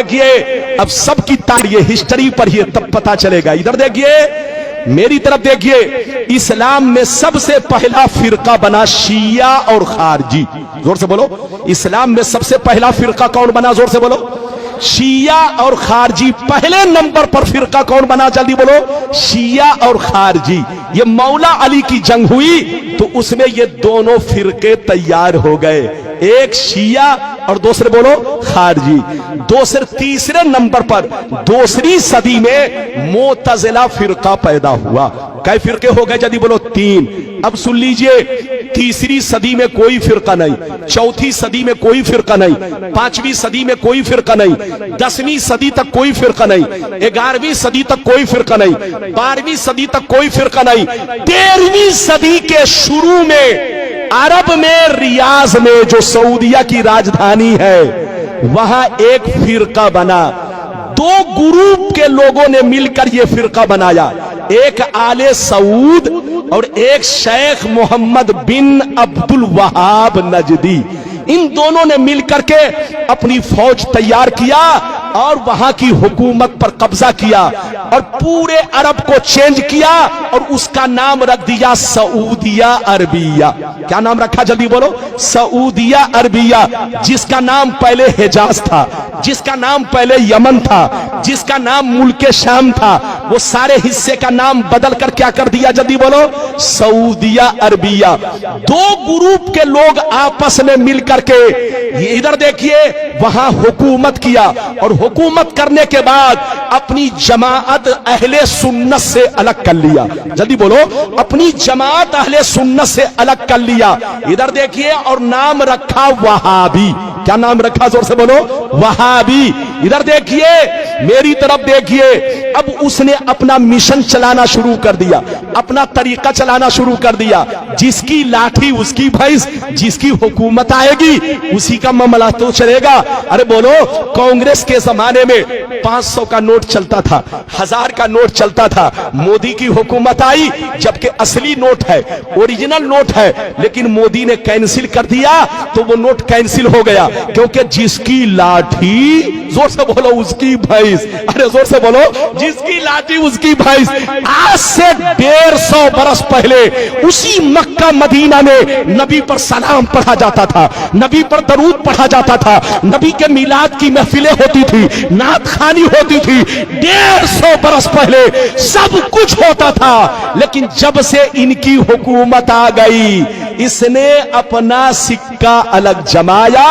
देखिए, अब सबकी तारीफ हिस्ट्री पढ़िए तब पता चलेगा। इधर देखिए, मेरी तरफ देखिए, इस्लाम में सबसे पहला फिरका बना शिया और खारजी। जोर से बोलो, इस्लाम में सबसे पहला फिरका कौन बना? जोर से बोलो, शिया और खारजी। पहले नंबर पर फिरका कौन बना? जल्दी बोलो, शिया और खारजी। ये मौला अली की जंग हुई तो उसमें ये दोनों फिरके तैयार हो गए, एक शिया और दूसरे बोलो खारजी। तीसरे नंबर पर दूसरी सदी में मोतजिला फिरका पैदा हुआ। कई फिरके हो गए? जल्दी बोलो, 3। अब सुन लीजिए, तीसरी सदी में कोई फिरका नहीं, चौथी सदी में कोई फिरका नहीं, 5वीं सदी में कोई फिरका नहीं, 10वीं सदी तक कोई फिरका नहीं, 11वीं सदी तक कोई फिरका नहीं, 12वीं सदी तक कोई फिरका नहीं, 13वीं सदी के शुरू में अरब में रियाज में जो सऊदिया की राजधानी है वहां एक फिरका बना। 2 ग्रुप के लोगों ने मिलकर यह फिरका बनाया, एक आले सऊद और एक शेख मोहम्मद बिन अब्दुल वहाब नजदी। इन दोनों ने मिलकर के अपनी फौज तैयार किया और वहां की हुकूमत पर कब्जा किया और पूरे अरब को चेंज किया और उसका नाम रख दिया सऊदिया अरबिया। क्या नाम रखा? जल्दी बोलो, सऊदिया अरबिया। जिसका नाम पहले हिजाज था, जिसका नाम पहले यमन था, जिसका नाम मुल्के शाम था, वो सारे हिस्से का नाम बदल कर क्या कर दिया? जल्दी बोलो, सऊदिया अरबिया। 2 ग्रुप के लोग आपस में मिलकर के इधर देखिए वहां हुकूमत किया और हुकूमत करने के बाद अपनी जमात अहले सुन्नत से अलग कर लिया। जल्दी बोलो, अपनी जमात अहले सुन्नत से अलग कर लिया। इधर देखिए, और नाम रखा वहाबी। क्या नाम रखा? जोर से बोलो, वहाबी। इधर देखिए, मेरी तरफ देखिए, अब उसने अपना मिशन चलाना शुरू कर दिया, अपना तरीका चलाना शुरू कर दिया। जिसकी लाठी उसकी भैंस, जिसकी हुकूमत आएगी उसी का मामला तो चलेगा। अरे बोलो, कांग्रेस के जमाने में 500 का नोट चलता था, 1000 का नोट चलता था। मोदी की हुकूमत आई, जबकि असली नोट है, ओरिजिनल नोट है, लेकिन मोदी ने कैंसिल कर दिया तो वो नोट कैंसिल हो गया, क्योंकि जिसकी लाठी, जोर से बोलो, उसकी भैंस। अरे जोर से बोलो, जिसकी लाठी उसकी भैंस। आज से 150 बरस पहले उसी मक्का मदीना में नबी पर सलाम पढ़ा जाता था, नबी पर दरूद पढ़ा जाता था, नबी के मिलाद की महफिलें होती थी, नात खानी होती थी। 150 बरस पहले सब कुछ होता था, लेकिन जब से इनकी हुकूमत आ गई, इसने अपना सिक्का अलग जमाया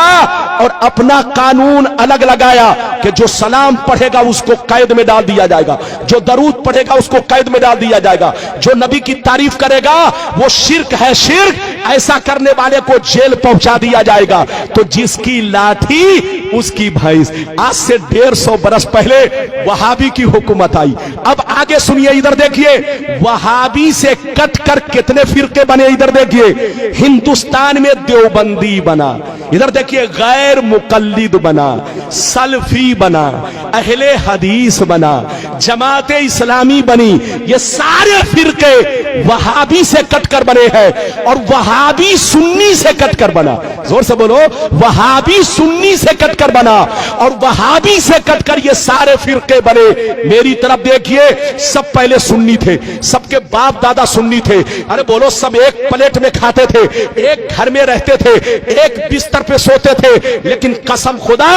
और अपना कानून अलग लगाया कि जो सलाम पढ़ेगा उसको कैद में डाल दिया जाएगा, जो दरूद पढ़ेगा उसको कैद में डाल दिया जाएगा, जो नबी की तारीफ करेगा वो शिर्क है, शिर्क, ऐसा करने वाले को जेल पहुंचा दिया जाएगा। तो जिसकी लाठी उसकी भैंस। आज से 150 बरस पहले वहाबी की हुकूमत आई। अब आगे सुनिए, इधर देखिए, वहाबी से कट कर कितने फिरके बने। इधर देखिए, हिंदुस्तान में देवबंदी बना, इधर देखिए गैर मुकल्लिद बना, सलफी बना, अहले हदीस बना, जमाते इस्लामी बनी। ये सारे फिरके वहाबी से कटकर बने हैं और वहाबी सुन्नी से कटकर बना। जोर से बोलो, वहाबी सुन्नी से कटकर बना और वहाबी से कटकर ये सारे फिरके बने। मेरी तरफ देखिए, सब पहले सुन्नी थे, सबके बाप दादा सुन्नी थे। अरे बोलो, सब एक प्लेट में खाते थे, एक घर में रहते थे, एक बिस्तर पे सोते थे, लेकिन कसम खुदा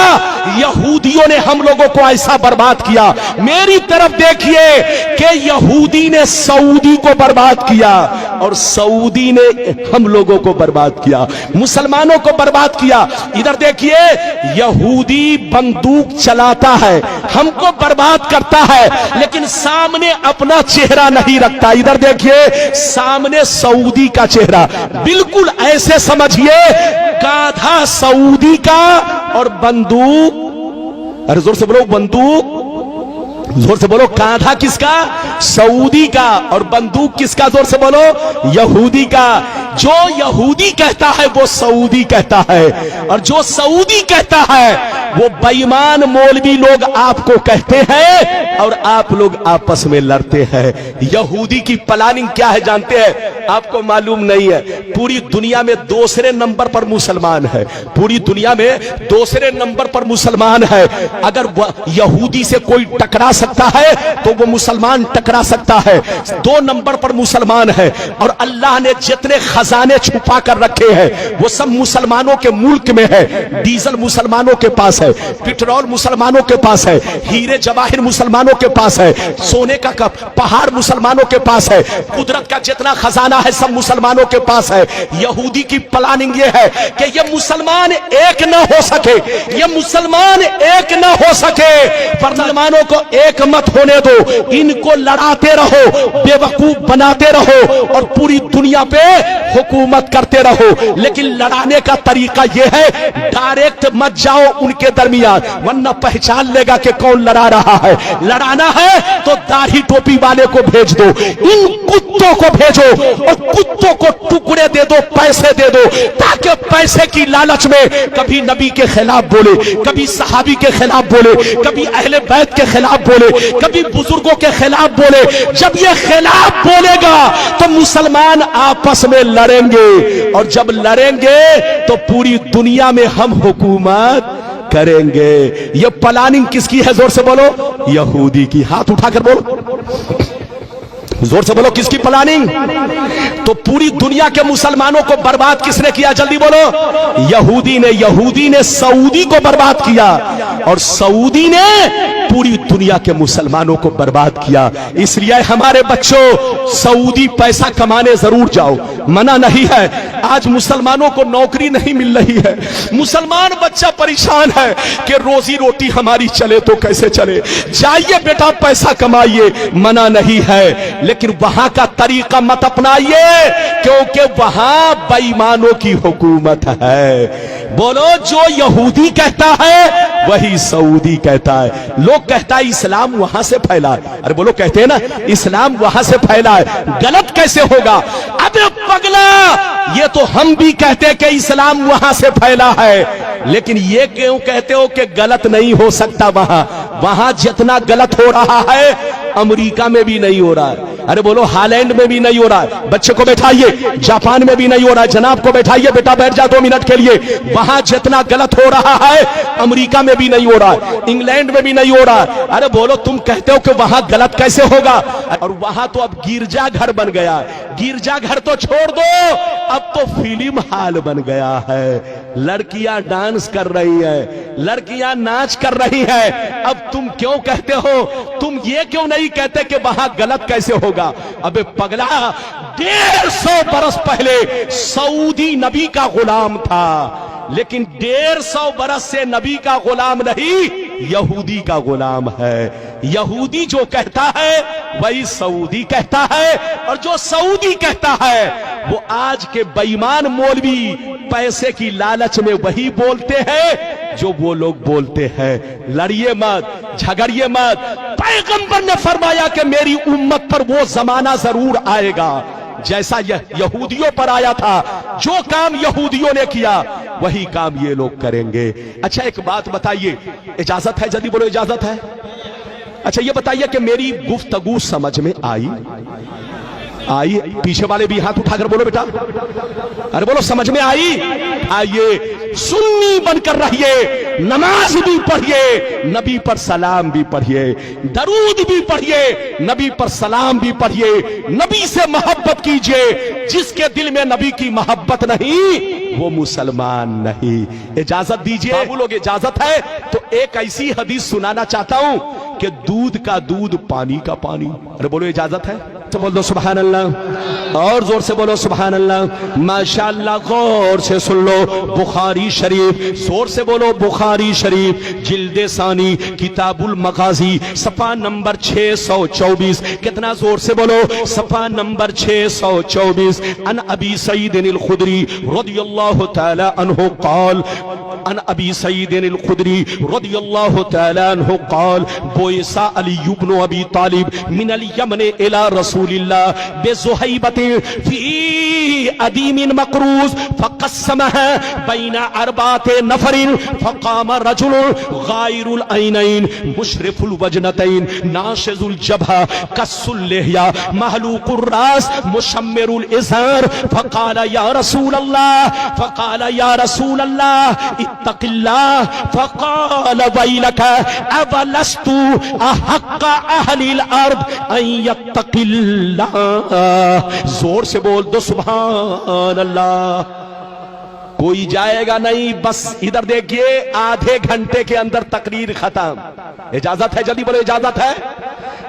यहूदियों ने हम लोगों को ऐसा बर्बाद किया। मेरी तरफ देखिए कि यहूदी ने सऊदी को बर्बाद किया और सऊदी ने हम लोगों को बर्बाद किया, मुसलमानों को बर्बाद किया। इधर देखिए, यहूदी बंदूक चलाता है, हमको बर्बाद करता है, लेकिन सामने अपना चेहरा नहीं रखता। इधर देखिए, सामने सऊदी का चेहरा, बिल्कुल ऐसे समझिए गाधा सऊदी का और बंदूक, अरे जोर से बोलो, बंदूक, जोर से बोलो, कांधा किसका? सऊदी का, और बंदूक किसका? जोर से बोलो, यहूदी का। जो यहूदी कहता है वो सऊदी कहता है, और जो सऊदी कहता है وہ बेईमान मौलवी लोग आपको कहते हैं और आप लोग आपस में लड़ते हैं। यहूदी की प्लानिंग क्या है जानते हैं? आपको मालूम नहीं है। पूरी दुनिया में दूसरे नंबर पर मुसलमान है, पूरी दुनिया में दूसरे नंबर पर मुसलमान है। अगर यहूदी से कोई टकरा सकता है तो वो मुसलमान टकरा सकता है। 2 नंबर पर मुसलमान है। और अल्लाह ने जितने खजाने छुपा कर रखे हैं वो सब मुसलमानों के मुल्क में है। डीजल मुसलमानों के पास है, पेट्रोल मुसलमानों के पास है, हीरे जवाहिर मुसलमानों के पास है, सोने का पहाड़ मुसलमानों के पास है, कुदरत का जितना खजाना है सब मुसलमानों के पास है। यहूदी की प्लानिंग ये है कि ये मुसलमान एक न हो सके, ये मुसलमान एक न हो सके। मुसलमानों को एक मत होने दो, इनको लड़ाते रहो, बेवकूफ बनाते रहो और पूरी दुनिया पे हुकूमत करते रहो। लेकिन लड़ाने का तरीका यह है, डायरेक्ट मत जाओ उनके दरमियान, वरना पहचान लेगा कि कौन लड़ा रहा है। लड़ाना है तो दाढ़ी टोपी वाले को भेज दो, इन कुत्तों को भेजो और कुत्तों को टुकड़े दे दो, पैसे दे दो, ताकि पैसे की लालच में कभी नबी के खिलाफ बोले, कभी सहाबी के खिलाफ बोले, कभी अहले बैत के खिलाफ बोले, कभी बुजुर्गों के खिलाफ बोले। जब ये खिलाफ बोलेगा तो मुसलमान आपस में लड़ेंगे और जब लड़ेंगे तो पूरी दुनिया में हम हुकूमत करेंगे। ये प्लानिंग किसकी है? जोर से बोलो, यहूदी की। हाथ उठाकर बोलो, जोर से बोलो, किसकी प्लानिंग? तो पूरी दुनिया के मुसलमानों को बर्बाद किसने किया? जल्दी बोलो, यहूदी ने। यहूदी ने सऊदी को बर्बाद किया और सऊदी ने पूरी दुनिया के मुसलमानों को बर्बाद किया। इसलिए हमारे बच्चों, सऊदी पैसा कमाने जरूर जाओ, मना नहीं है। आज मुसलमानों को नौकरी नहीं मिल रही है, मुसलमान बच्चा परेशान है कि रोजी रोटी हमारी चले तो कैसे चले। जाइए बेटा, पैसा कमाइए, मना नहीं है, लेकिन वहां का तरीका मत अपनाइए क्योंकि वहां बेईमानों की हुकूमत है। बोलो, जो यहूदी कहता है वही सऊदी कहता है। लोग कहता है इस्लाम वहां से फैला है। अरे बोलो, कहते हैं ना इस्लाम वहां से फैला है, गलत कैसे होगा? अबे पगला, ये तो हम भी कहते हैं कि इस्लाम वहां से फैला है, लेकिन ये क्यों कहते हो कि गलत नहीं हो सकता? वहां जितना गलत हो रहा है अमेरिका में भी नहीं हो रहा है। अरे बोलो, हालैंड में भी नहीं हो रहा है। बच्चे को बैठाइए, जापान में भी नहीं हो रहा है। जनाब को बैठाइए, बेटा बैठ जा 2 मिनट के लिए। वहां जितना गलत हो रहा है अमेरिका में भी नहीं हो रहा है, इंग्लैंड में भी नहीं हो रहा है। अरे बोलो, तुम कहते हो कि वहां गलत कैसे होगा? और वहां तो अब गिरजा घर बन गया। गिरजा घर तो छोड़ दो, अब तो फिल्म हाल बन गया है। लड़कियां डांस कर रही है, लड़कियां नाच कर रही है। अब तुम क्यों कहते हो? तुम ये क्यों नहीं कहते कि वहां गलत कैसे होगा? अबे पगला, 150 बरस पहले सऊदी नबी का गुलाम था, लेकिन 150 बरस से नबी का गुलाम नहीं, यहूदी का गुलाम है। यहूदी जो कहता है वही सऊदी कहता है, और जो सऊदी कहता है वो आज के बेईमान मौलवी पैसे की लालच में वही बोलते हैं जो वो लोग बोलते हैं। लड़िए मत, झगड़िए मत। पैगंबर ने फरमाया कि मेरी उम्मत पर वो जमाना जरूर आएगा जैसा यहूदियों पर आया था। जो काम यहूदियों ने किया वही काम ये लोग करेंगे। अच्छा, एक बात बताइए, इजाजत है? जल्दी बोलो, इजाजत है? अच्छा, ये बताइए कि मेरी गुफ्तगू समझ में आई? पीछे वाले भी हाथ उठाकर बोलो बेटा। अरे बोलो, समझ में आई? आइए, सुन्नी बनकर रहिए, नमाज भी पढ़िए, नबी पर सलाम भी पढ़िए, दरूद भी पढ़िए, नबी पर सलाम भी पढ़िए, नबी से मोहब्बत कीजिए। जिसके दिल में नबी की मोहब्बत नहीं वो मुसलमान नहीं। इजाजत दीजिए लोग, इजाजत है तो एक ऐसी हदीस सुनाना चाहता हूं कि दूध का दूध, पानी का पानी। अरे बोलो, इजाजत है तो बोल दो सुभान अल्लाह, और जोर से बोलो सुभान अल्लाह, माशाअल्लाह। गौर से सुन लो, बुखारी शरीफ, जोर से बोलो बुखारी शरीफ, जिल्दे सानी, किताबुल मगाजी, सफा नंबर 624। कितना? जोर से बोलो, सफा नंबर 624। अन अबी सईद अल खुदरी रदियल्लाहु तआला अन्हु क़ाल, अन अबी सईद अल खुदरी रदियल्लाहु तआला अन्हु क़ाल, बोयसा अली इब्न अबी तालिब मिन अल यमन इला रसूलिल्लाह बेज़ुहैबत फी अदीम मकरूज फक़स्समहा बैन अरबात नफरिन फक़ाम रजुल गायरुल ऐनैन मुशरिफुल वजनतैन नाशिजुल जबहा कस्सुल लिहया महलूकुर रास मुशम्मिरुल इज़ार फक़ाल या रसूल अल्लाह इत्तक़िल्लाह फक़ाल वैलक अवलस्तु अहक्का अहलिल अर्द अन यत्तक़िल्लाह। जोर से बोल दो सुभान अल्लाह। कोई जाएगा नहीं, बस इधर देखिए, आधे घंटे के अंदर तकरीर खत्म। इजाजत है? जल्दी बोलो इजाजत है?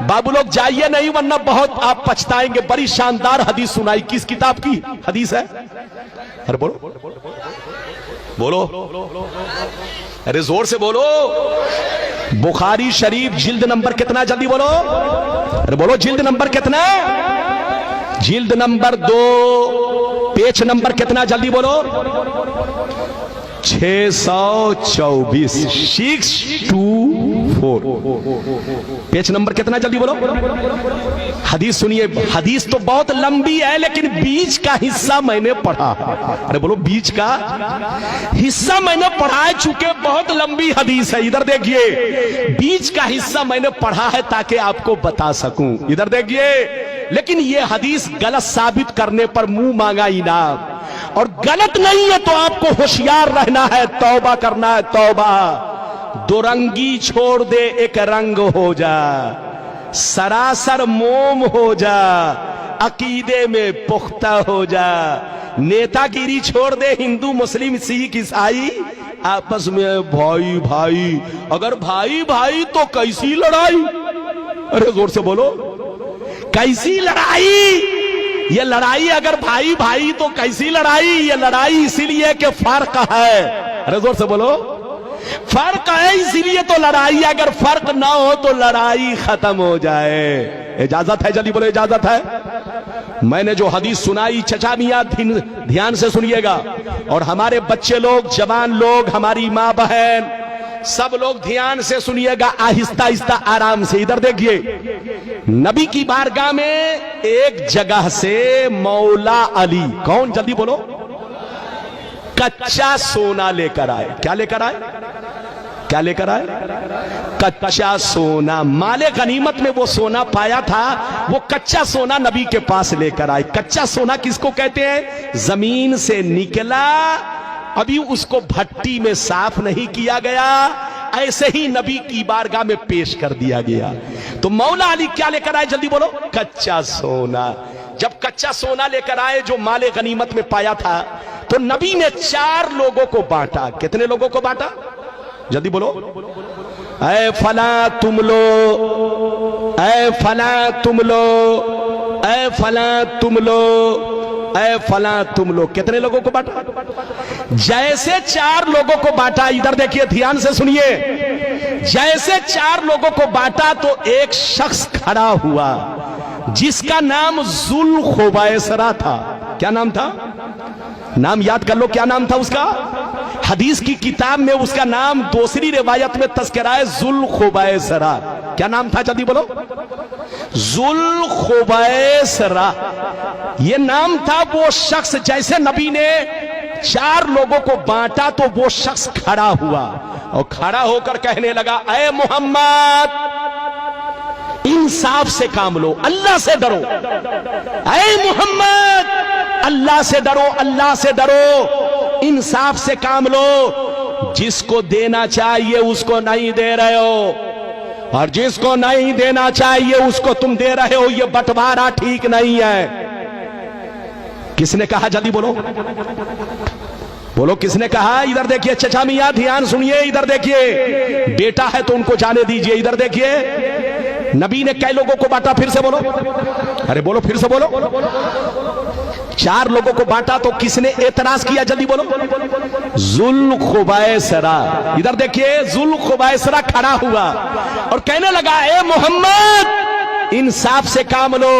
बाबू लोग जाइए नहीं, वरना बहुत आप पछताएंगे। बड़ी शानदार हदीस सुनाई। किस किताब की हदीस है? अरे बोलो बोलो, अरे जोर से बोलो। बुखारी शरीफ जिल्द नंबर कितना? जल्दी बोलो। अरे बोलो, जिल्द नंबर कितना? जिल्द नंबर 2, पेज नंबर कितना? जल्दी बोलो। 624, 624, पेज नंबर कितना? जल्दी बोलो। हदीस सुनिए। हदीस तो बहुत लंबी है, लेकिन बीच का हिस्सा मैंने पढ़ा। अरे बोलो, बीच का हिस्सा मैंने पढ़ा है, चूंकि बहुत लंबी हदीस है। इधर देखिए, बीच का हिस्सा मैंने पढ़ा है ताकि आपको बता सकूं। इधर देखिए, लेकिन यह हदीस गलत साबित करने पर मुंह मांगा इनाम, और गलत नहीं है तो आपको होशियार रहना है, तौबा करना है, तौबा। दो रंगी छोड़ दे, एक रंग हो जा, सरासर मोम हो जा, अकीदे में पुख्ता हो जा। नेतागिरी छोड़ दे, हिंदू मुस्लिम सिख ईसाई आपस में भाई भाई। अगर भाई भाई तो कैसी लड़ाई? अरे जोर से बोलो, कैसी लड़ाई? ये लड़ाई अगर भाई भाई तो कैसी लड़ाई? ये लड़ाई इसीलिए कि फर्क है। अरे जोर से बोलो, फर्क है इसीलिए तो लड़ाई। अगर फर्क ना हो तो लड़ाई खत्म हो जाए। इजाजत है? जल्दी बोलो इजाजत है? मैंने जो हदीस सुनाई, चचा मियां ध्यान से सुनिएगा, और हमारे बच्चे लोग, जवान लोग, हमारी माँ बहन, सब लोग ध्यान से सुनिएगा, आहिस्ता आहिस्ता आराम से। इधर देखिए, नबी की बारगाह में एक जगह से मौला अली, कौन? जल्दी बोलो, कच्चा सोना लेकर आए। क्या लेकर आए? क्या लेकर आए? कच्चा सोना। माले गनीमत में वो सोना पाया था, वो कच्चा सोना नबी के पास लेकर आए। कच्चा सोना किसको कहते हैं? जमीन से निकला, अभी उसको भट्टी में साफ नहीं किया गया, ऐसे ही नबी की बारगाह में पेश कर दिया गया। तो मौला अली क्या लेकर आए? जल्दी बोलो, कच्चा सोना। जब कच्चा सोना लेकर आए जो माले गनीमत में पाया था, तो नबी ने 4 लोगों को बांटा। कितने लोगों को बांटा? जल्दी बोलो। ऐ फला तुम लो, ऐ फला तुम लो, ऐ फला तुम लो, ऐ फला तुम लोग। कितने लोगों को बांटा? जैसे 4 लोगों को बांटा, इधर देखिए, ध्यान से सुनिए, जैसे 4 लोगों को बांटा तो एक शख्स खड़ा हुआ जिसका नाम जुल खुबैसरा था। क्या नाम था? नाम याद कर लो, क्या नाम था उसका? हदीस की किताब में उसका नाम दूसरी रिवायत में तस्करा है, जुल खुबैसरा। क्या नाम था? जल्दी बोलो। जुल खुबैसरा ये नाम था। वो शख्स, जैसे नबी ने 4 लोगों को बांटा तो वो शख्स खड़ा हुआ और खड़ा होकर कहने लगा, ऐ मोहम्मद, इंसाफ से काम लो, अल्लाह से डरो। ऐ मोहम्मद, अल्लाह से डरो, अल्लाह से डरो, इंसाफ से काम लो। जिसको देना चाहिए उसको नहीं दे रहे हो, और जिसको नहीं देना चाहिए उसको तुम दे रहे हो। ये बंटवारा ठीक नहीं है। किसने कहा? जल्दी बोलो बोलो, किसने कहा? इधर देखिए चचा मियां, ध्यान सुनिए। इधर देखिए, बेटा है तो उनको जाने दीजिए। इधर देखिए, नबी ने कई लोगों को बांटा? फिर से बोलो, अरे बोलो, फिर से बोलो। 4 लोगों को बांटा तो किसने एतराज किया? जल्दी बोलो। जुल खुबैसरा। इधर देखिए, जुल खुबैसरा खड़ा हुआ और कहने लगा, ए मोहम्मद, इंसाफ से काम लो,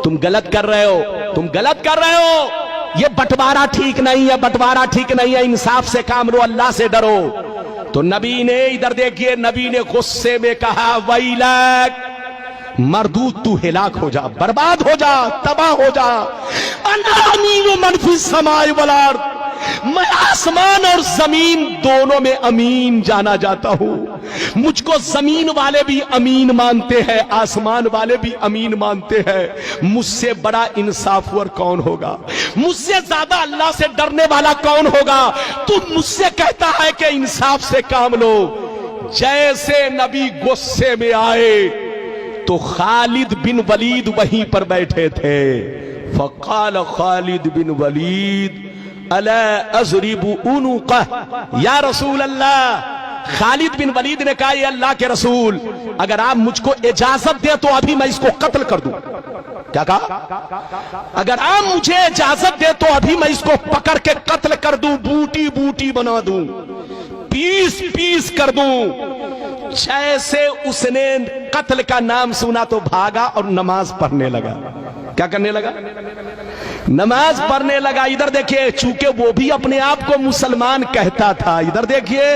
तुम गलत कर रहे हो, तुम गलत कर रहे हो। ये बंटवारा ठीक नहीं है, बंटवारा ठीक नहीं है, इंसाफ से काम लो, अल्लाह से डरो। तो नबी ने, इधर देखिए, नबी ने गुस्से में कहा, वैलक, मरदूद तू हिलाक हो जा, बर्बाद हो जा, तबाह हो जा। अना अमीनु मन फिस समाए वल अर्द, मैं आसमान और जमीन दोनों में अमीन जाना जाता हूं। मुझको जमीन वाले भी अमीन मानते हैं, आसमान वाले भी अमीन मानते हैं। मुझसे बड़ा इंसाफवर कौन होगा? मुझसे ज्यादा अल्लाह से डरने वाला कौन होगा? तू मुझसे कहता है कि इंसाफ से काम लो। जैसे नबी गुस्से में आए तो खालिद बिन वलीद वहीं पर बैठे थे। फकाल खालिद बिन वलीद अला अज़रिबु उनुक़ह या रसूल अल्लाह। खालिद बिन वलीद ने कहा, ये अल्लाह के रसूल, अगर आप मुझको इजाजत दे तो अभी मैं इसको कत्ल कर दूं। क्या कहा? अगर आप मुझे इजाजत दे तो अभी मैं इसको पकड़ के कत्ल कर दूं, बूटी बूटी बना दूं, पीस पीस कर दूं। जैसे उसने कत्ल का नाम सुना तो भागा और नमाज पढ़ने लगा। क्या करने लगा? नमाज पढ़ने लगा। इधर देखिए, चूंकि वो भी अपने आप को मुसलमान कहता था, इधर देखिए,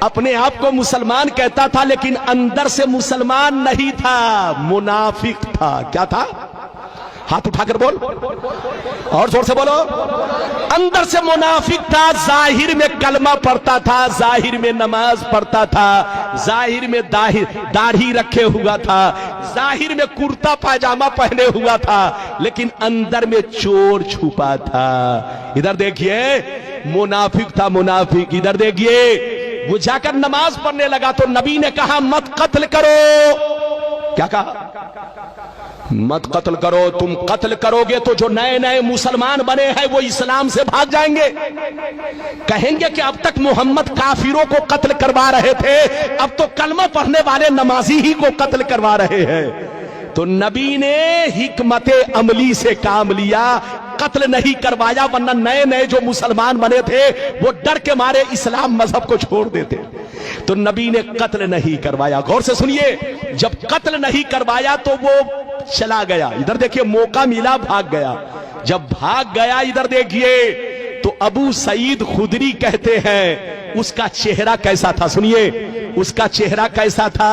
अपने आप को मुसलमान कहता था लेकिन अंदर से मुसलमान नहीं था, मुनाफिक था। क्या था? हाथ उठाकर बोल, और जोर से बोलो। अंदर से मुनाफिक था, जाहिर में कलमा पढ़ता था, जाहिर में नमाज पढ़ता था, जाहिर में दाढ़ी रखे हुआ था, जाहिर में कुर्ता पायजामा पहने हुआ था, लेकिन अंदर में चोर छुपा था। इधर देखिए, मुनाफिक था, मुनाफिक। इधर देखिए, वो जाकर नमाज पढ़ने लगा तो नबी ने कहा, मत कत्ल करो। क्या कहा? मत कत्ल करो। तुम कत्ल करोगे तो जो नए नए मुसलमान बने हैं वो इस्लाम से भाग जाएंगे, कहेंगे कि अब तक मोहम्मद काफिरों को कत्ल करवा रहे थे, अब तो कलमा पढ़ने वाले नमाजी ही को कत्ल करवा रहे हैं। तो नबी ने हिकमते अमली से काम लिया, कत्ल नहीं करवाया, वरना नए नए जो मुसलमान बने थे वो डर के मारे इस्लाम मजहब को छोड़ देते। तो नबी ने कत्ल नहीं करवाया। गौर से सुनिए, जब कत्ल नहीं करवाया तो वो चला गया। इधर देखिए, मौका मिला, भाग गया। जब भाग गया, इधर देखिए, तो अबू सईद खुदरी कहते हैं उसका चेहरा कैसा था। सुनिए, उसका चेहरा कैसा था,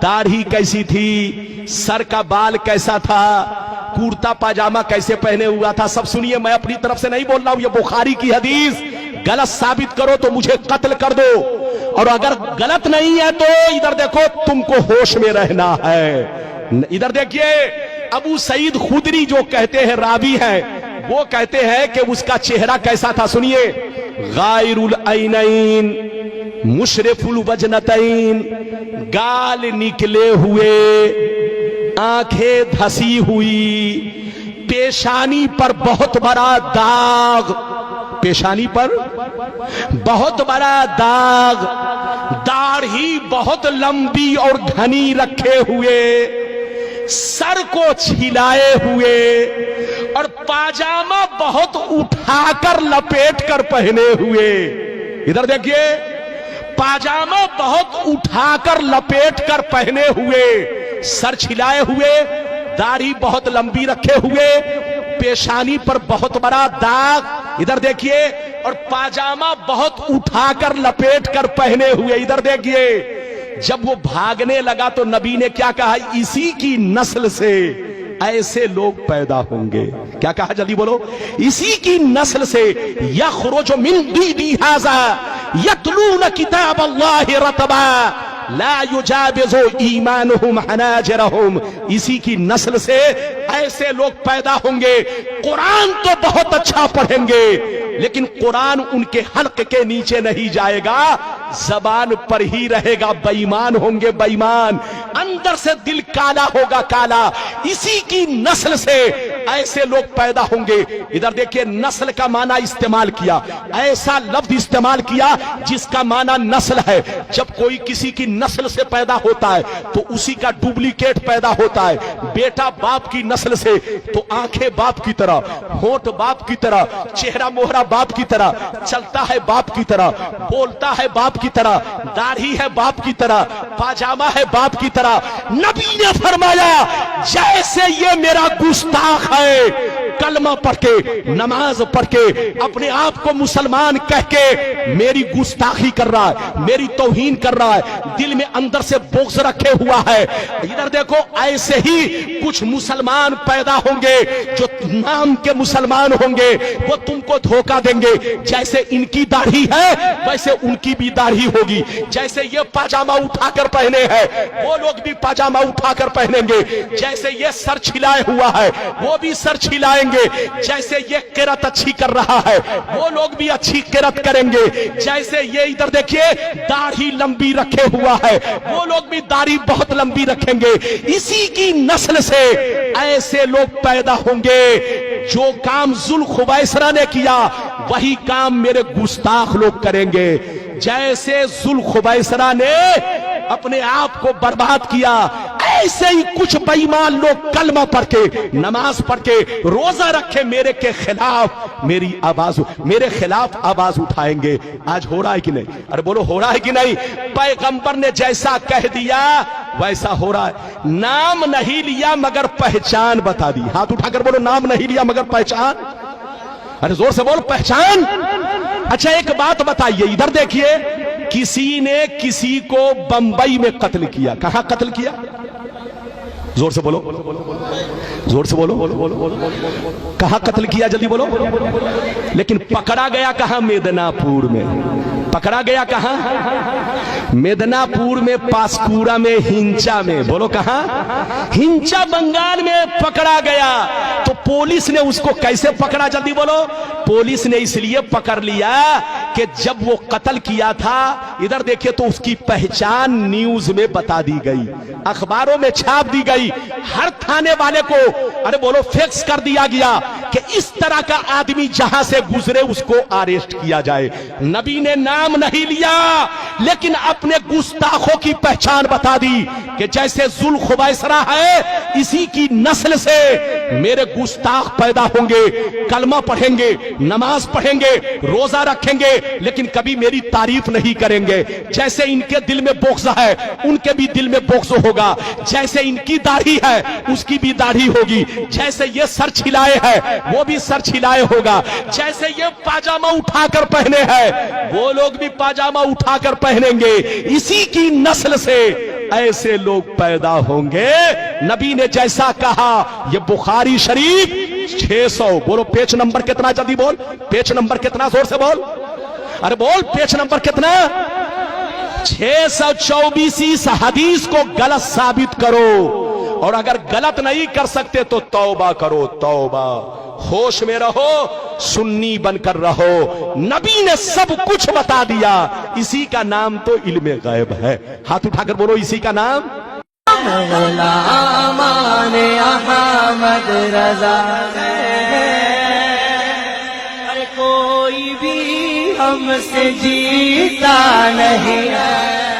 दाढ़ी कैसी थी, सर का बाल कैसा था, कुर्ता पाजामा कैसे पहने हुआ था, सब सुनिए। मैं अपनी तरफ से नहीं बोल रहा हूं, ये बुखारी की हदीस। गलत साबित करो तो मुझे कत्ल कर दो, और अगर गलत नहीं है तो इधर देखो, तुमको होश में रहना है। इधर देखिए, अबू सईद खुदरी जो कहते हैं, रावी हैं, वो कहते हैं कि उसका चेहरा कैसा था। सुनिए, गायरुल ऐनैन मुशरिफुल वजनतैन, गाल निकले हुए, आंखें धसी हुई, पेशानी पर बहुत बड़ा दाग, पेशानी पर बहुत बड़ा दाग, दाढ़ी बहुत लंबी और घनी रखे हुए, सर को छिलाए हुए, और पाजामा बहुत उठाकर लपेट कर पहने हुए। इधर देखिए, पाजामा बहुत उठाकर लपेट कर पहने हुए, सर छिलाए हुए, दाढ़ी बहुत लंबी रखे हुए, पेशानी पर बहुत बड़ा दाग। इधर देखिए, और पाजामा बहुत उठाकर लपेट कर पहने हुए। इधर देखिए, जब वो भागने लगा तो नबी ने क्या कहा, इसी की नस्ल से ऐसे लोग पैदा होंगे। क्या कहा, जल्दी बोलो। इसी की नस्ल से यखरुजु मिन दीदी हाज़ा यतलून किताब अल्लाह रतबा ला युजाबिज़ु ईमानुहुम हनाजिरहुम। इसी की नस्ल से ऐसे लोग पैदा होंगे, कुरान तो बहुत अच्छा पढ़ेंगे लेकिन कुरान उनके हल्क के नीचे नहीं जाएगा, जबान पर ही रहेगा। बेईमान होंगे, बेईमान, अंदर से दिल काला होगा, काला। इसी की नस्ल से ऐसे लोग पैदा होंगे। इधर देखिए, नस्ल का माना इस्तेमाल किया, ऐसा लफ्ज इस्तेमाल किया जिसका माना नस्ल है। जब कोई किसी की नस्ल से पैदा होता है तो उसी का डुप्लीकेट पैदा होता है। बेटा बाप की नस्ल से तो आंखें बाप की तरह, होंठ बाप की तरह, चेहरा मोहरा बाप की तरह, चलता है बाप की तरह, बोलता है बाप की तरह, दाढ़ी है बाप की तरह, पाजामा है बाप की तरह। नबी ने फरमाया, जैसे ये मेरा गुस्ताख है کلمہ پڑھ کے نماز پڑھ کے اپنے آپ کو مسلمان کہہ کے میری گستاخی کر رہا ہے, میری توہین کر رہا ہے, دل میں اندر سے بغض رکھے ہوا ہے. ادھر دیکھو ایسے ہی کچھ مسلمان پیدا ہوں گے جو نام کے مسلمان ہوں گے, وہ تم کو دھوکہ دیں گے. جیسے ان کی داڑھی ہے ویسے ان کی بھی داڑھی ہوگی, جیسے یہ پاجامہ اٹھا کر پہنے ہیں وہ لوگ بھی پاجامہ اٹھا کر پہنیں گے, جیسے یہ سر چھلائے ہوا ہے وہ بھی سر چھلائیں گے, جیسے یہ قرت اچھی کر رہا ہے وہ لوگ بھی اچھی قرت کریں گے, جیسے یہ ادھر دیکھیے داڑھی لمبی رکھے ہوا ہے وہ لوگ بھی داڑھی بہت لمبی رکھیں گے. اسی کی نسل سے ایسے لوگ پیدا ہوں گے جو کام ذوالخویسرہ نے کیا وہی کام میرے گستاخ لوگ کریں گے. جیسے ذوالخویسرہ نے اپنے آپ کو برباد کیا ایسے ہی کچھ بے ایمان لوگ کلمہ پڑھ کے نماز پڑھ کے روزہ رکھے میرے کے خلاف میرے خلاف آواز اٹھائیں گے. آج ہو رہا ہے کہ نہیں؟ ارے بولو ہو رہا ہے کہ نہیں؟ پیغمبر نے جیسا کہہ دیا ویسا ہو رہا ہے. نام نہیں لیا مگر پہچان بتا دی. ہاتھ اٹھا کر بولو نام نہیں لیا مگر پہچان. ارے زور سے بول پہچان. اچھا ایک بات بتائیے, ادھر دیکھیے, کسی نے کسی کو بمبئی میں قتل کیا. کہاں قتل کیا؟ زور سے بولو, زور سے بولو. کہاں قتل کیا؟ جلدی بولو. لیکن پکڑا گیا کہاں؟ میدناپور میں. پکڑا گیا کہاں؟ میدناپور میں, پاسپورا میں, ہنچا میں. بولو کہاں؟ ہنچا بنگال میں پکڑا گیا. تو پولیس نے اس کو کیسے پکڑا؟ جلدی بولو. پولیس نے اس لیے پکڑ لیا کہ جب وہ قتل کیا تھا, ادھر دیکھیں تو اس کی پہچان نیوز میں بتا دی گئی, اخباروں میں چھاپ دی گئی, ہر تھانے والے کو ارے بولو فیکس کر دیا گیا کہ اس طرح کا آدمی جہاں سے گزرے اس کو اریسٹ کیا جائے. نبی نے نام نہیں لیا لیکن اپنے گستاخوں کی پہچان بتا دی کہ جیسے ذوالخویسرہ ہے اسی کی نسل سے میرے گستاخ پیدا ہوں گے, کلمہ پڑھیں گے, نماز پڑھیں گے, روزہ رکھیں گے, لیکن کبھی میری تعریف نہیں کریں گے. جیسے ان کے دل میں بغض ہے ان کے بھی دل میں بغض ہوگا, جیسے ان کی داڑھی ہے اس کی بھی داڑھی ہوگی, جیسے یہ سر چھلائے ہے وہ بھی سر چھلائے ہوگا, جیسے یہ پاجامہ اٹھا کر پہنے ہیں وہ لوگ بھی پاجامہ اٹھا کر پہنیں گے. اسی کی نسل سے ایسے لوگ پیدا ہوں گے. نبی نے جیسا کہا, یہ بخاری شریف 600. بولو پیج نمبر کتنا؟ جلدی بول پیج نمبر کتنا؟ زور سے بول. ارے بول پیج نمبر کتنا؟ 624. اس حدیث کو غلط ثابت کرو, اور اگر غلط نہیں کر سکتے تو توبہ کرو, توبہ. ہوش میں رہو, سنی بن کر رہو. نبی نے سب کچھ بتا دیا, اسی کا نام تو علم غیب ہے. ہاتھ اٹھا کر بولو اسی کا نام. غلامان احمد رضا کوئی بھی ہم سے جیتا نہیں ہے.